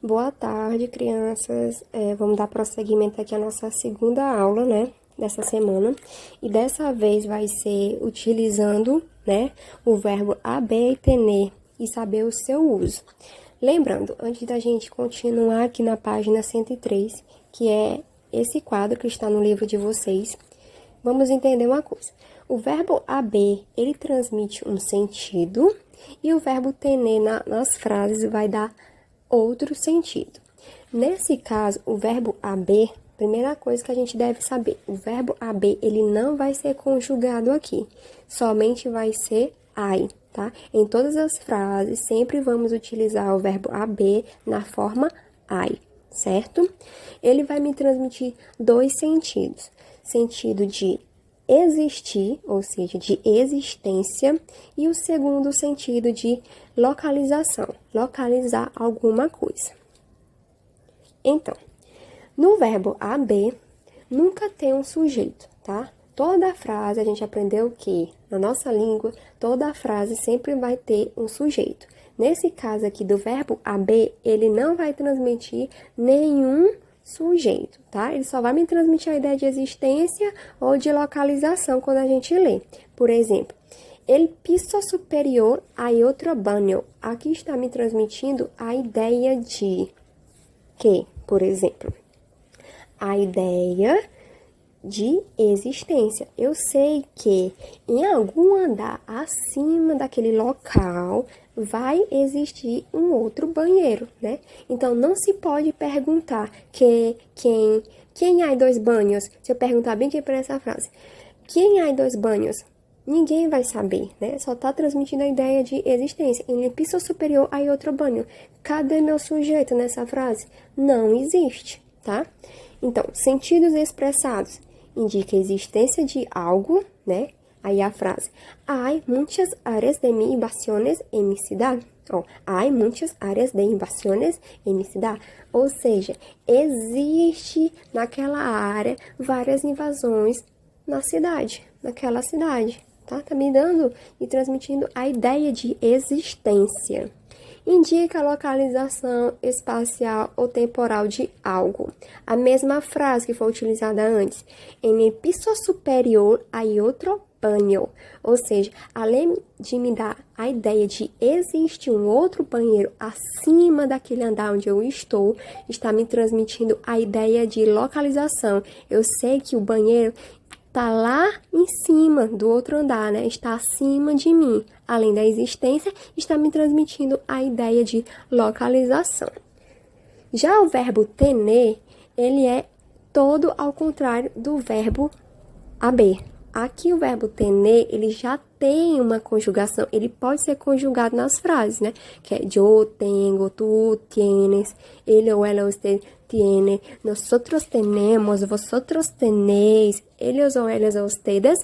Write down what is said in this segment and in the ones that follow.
Boa tarde, crianças. Vamos dar prosseguimento aqui à nossa segunda aula, né, dessa semana. E dessa vez vai ser utilizando, né, o verbo haber e tener e saber o seu uso. Lembrando, antes da gente continuar aqui na página 103, que é esse quadro que está no livro de vocês, vamos entender uma coisa. O verbo haber, ele transmite um sentido e o verbo tener nas frases vai dar outro sentido. Nesse caso, o verbo haber, primeira coisa que a gente deve saber, o verbo haber, ele não vai ser conjugado aqui, somente vai ser I, tá? Em todas as frases, sempre vamos utilizar o verbo haber na forma I, certo? Ele vai me transmitir dois sentidos, sentido de existir, ou seja, de existência, e o segundo sentido de localização, localizar alguma coisa. Então, no verbo haber, nunca tem um sujeito, tá? Toda frase, a gente aprendeu que, na nossa língua, toda frase sempre vai ter um sujeito. Nesse caso aqui do verbo haber, ele não vai transmitir nenhum sujeito, tá? Ele só vai me transmitir a ideia de existência ou de localização quando a gente lê. Por exemplo, el piso superior hay otro baño. Aqui está me transmitindo a ideia de que, por exemplo, a ideia de existência. Eu sei que em algum andar acima daquele local vai existir um outro banheiro, né? Então, não se pode perguntar quem há dois banhos. Se eu perguntar bem aqui para essa frase, quem há dois banhos? Ninguém vai saber, né? Só tá transmitindo a ideia de existência. Em piso superior há outro banho. Cadê meu sujeito nessa frase? Não existe, tá? Então, sentidos expressados indica a existência de algo, né? Aí a frase, hay muchas áreas de invasiones en mi ciudad. Ou, hay muchas áreas de invasiones en mi ciudad. Ou seja, existe naquela área várias invasões na cidade, naquela cidade, tá? Tá me dando e transmitindo a ideia de existência. Indica a localização espacial ou temporal de algo. A mesma frase que foi utilizada antes. Em el piso superior hay otro banho. Ou seja, além de me dar a ideia de existir um outro banheiro acima daquele andar onde eu estou, está me transmitindo a ideia de localização. Eu sei que o banheiro está lá em cima do outro andar, né? Está acima de mim. Além da existência, está me transmitindo a ideia de localização. Já o verbo tener, ele é todo ao contrário do verbo haber. Aqui o verbo tener, ele já tem uma conjugação, ele pode ser conjugado nas frases, né? Que é yo tengo, tú tienes, ele ou ela, usted tiene, nosotros tenemos, vosotros tenéis, ellos ou elas ou ustedes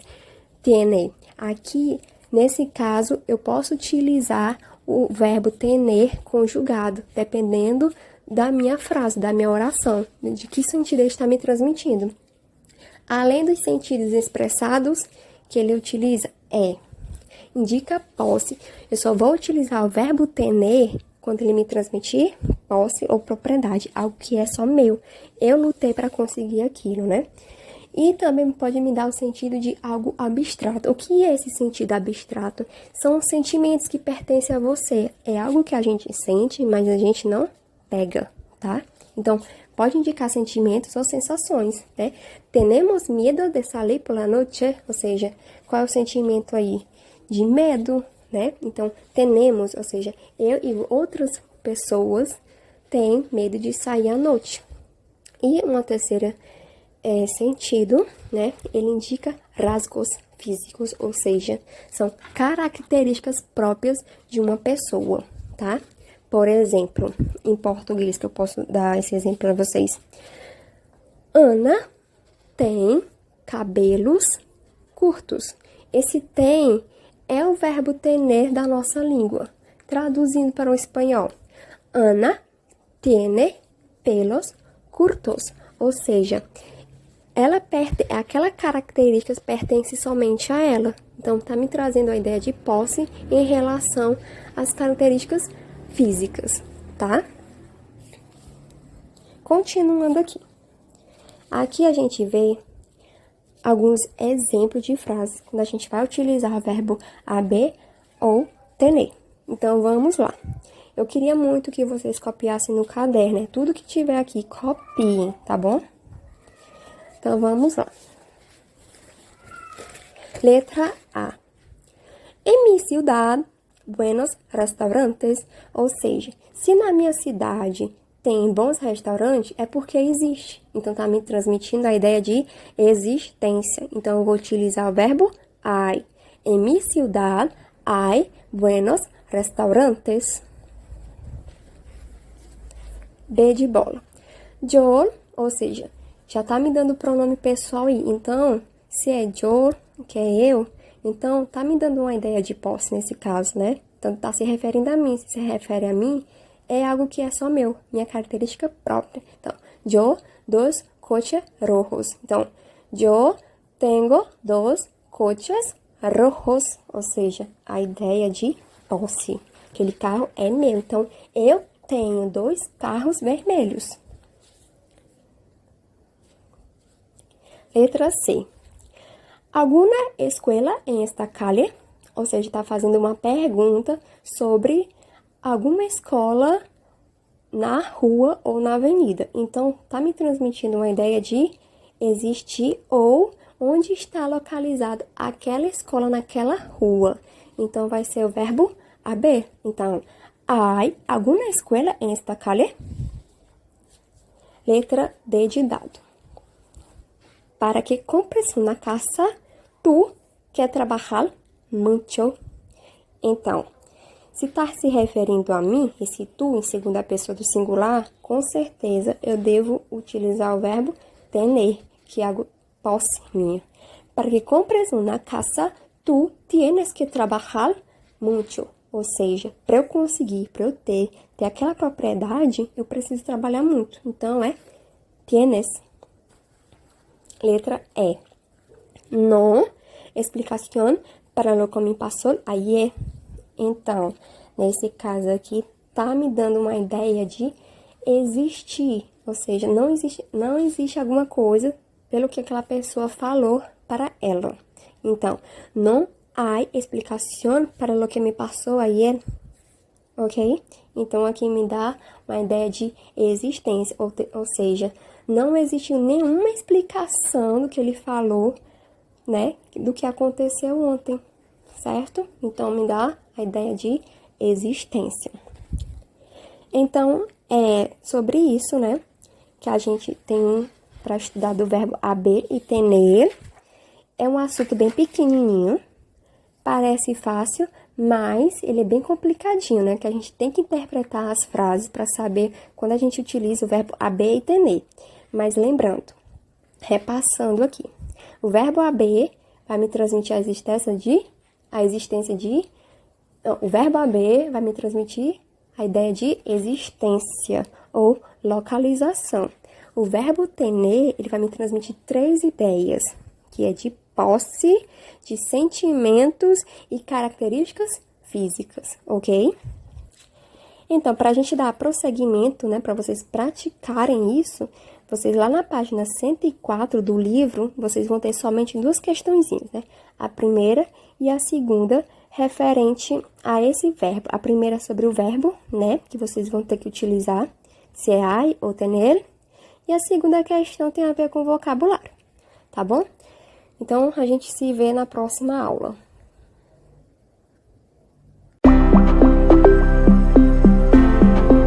tienen. Aqui, nesse caso, eu posso utilizar o verbo tener conjugado, dependendo da minha frase, da minha oração, de que sentido ele está me transmitindo. Além dos sentidos expressados que ele utiliza, indica posse. Eu só vou utilizar o verbo tener quando ele me transmitir posse ou propriedade, algo que é só meu. Eu lutei para conseguir aquilo, né? E também pode me dar o sentido de algo abstrato. O que é esse sentido abstrato? São sentimentos que pertencem a você. É algo que a gente sente, mas a gente não pega, tá? Então, pode indicar sentimentos ou sensações, né? Tenemos miedo de salir por la noche, ou seja, qual é o sentimento aí? De medo, né? Então, tenemos, ou seja, eu e outras pessoas têm medo de sair à noite. E uma terceira sentido, né? Ele indica rasgos físicos, ou seja, são características próprias de uma pessoa, tá? Por exemplo, em português, que eu posso dar esse exemplo para vocês. Ana tem cabelos curtos. Esse tem é o verbo tener da nossa língua. Traduzindo para o espanhol. Ana tiene pelos curtos. Ou seja, aquela característica pertence somente a ela. Então, está me trazendo a ideia de posse em relação às características físicas, tá? continuando aqui. Aqui a gente vê alguns exemplos de frases quando a gente vai utilizar o verbo haber ou tener. Então, vamos lá. Eu queria muito que vocês copiassem no caderno, né? Tudo que tiver aqui, copiem, tá bom? Então, vamos lá. Letra A. Em minha cidade, buenos restaurantes, ou seja, se na minha cidade tem bons restaurantes, é porque existe. Então, tá me transmitindo a ideia de existência. Então, eu vou utilizar o verbo hay. Em minha cidade, hay buenos restaurantes. B de bola. Yo, ou seja, já tá me dando o pronome pessoal aí. Então, se é yo, que é eu, então tá me dando uma ideia de posse nesse caso, né? Então, tá se referindo a mim. Se refere a mim, é algo que é só meu, minha característica própria. Então, yo dos coches rojos. Então, yo tengo dos coches rojos, ou seja, a ideia de posse. Aquele carro é meu. Então, eu tenho 2 carros vermelhos. Letra C. Alguma escola em esta calle? Ou seja, está fazendo uma pergunta sobre alguma escola na rua ou na avenida. Então, está me transmitindo uma ideia de existir ou onde está localizada aquela escola naquela rua. Então, vai ser o verbo haber. Então, hay alguma escola em esta calle? Letra D de dado. Para que compres uma casa, tu quer trabalhar muito. Então, se está se referindo a mim, esse tu em segunda pessoa do singular, com certeza eu devo utilizar o verbo tener, que é algo posse minha. Para que compres uma casa, tu tienes que trabalhar muito. Ou seja, para eu conseguir, para eu ter aquela propriedade, eu preciso trabalhar muito. Então, é tienes. Letra E. No explicación para lo que me passou ayer. Então, nesse caso aqui, tá me dando uma ideia de existir. Ou seja, não existe alguma coisa pelo que aquela pessoa falou para ela. Então, não há explicação para lo que me passou ayer. Ok? Então, aqui me dá uma ideia de existência. Ou seja, não existiu nenhuma explicação do que ele falou, né? Do que aconteceu ontem, certo? Então, me dá a ideia de existência. Então, é sobre isso, né? Que a gente tem para estudar do verbo haber e tener. É um assunto bem pequenininho. Parece fácil, mas ele é bem complicadinho, né? Que a gente tem que interpretar as frases para saber quando a gente utiliza o verbo haber e tener. Mas lembrando, repassando aqui, o verbo haber vai me transmitir a existência de... Não, o verbo haber vai me transmitir a ideia de existência ou localização. O verbo tener, ele vai me transmitir 3 ideias, que é de posse, de sentimentos e características físicas, ok? Então, para a gente dar prosseguimento, né, para vocês praticarem isso, vocês lá na página 104 do livro, vocês vão ter somente 2 questõezinhas, né? A primeira e a segunda referente a esse verbo. A primeira sobre o verbo, né, que vocês vão ter que utilizar, se é hay ou tener. E a segunda questão tem a ver com vocabulário, tá bom? Então, a gente se vê na próxima aula.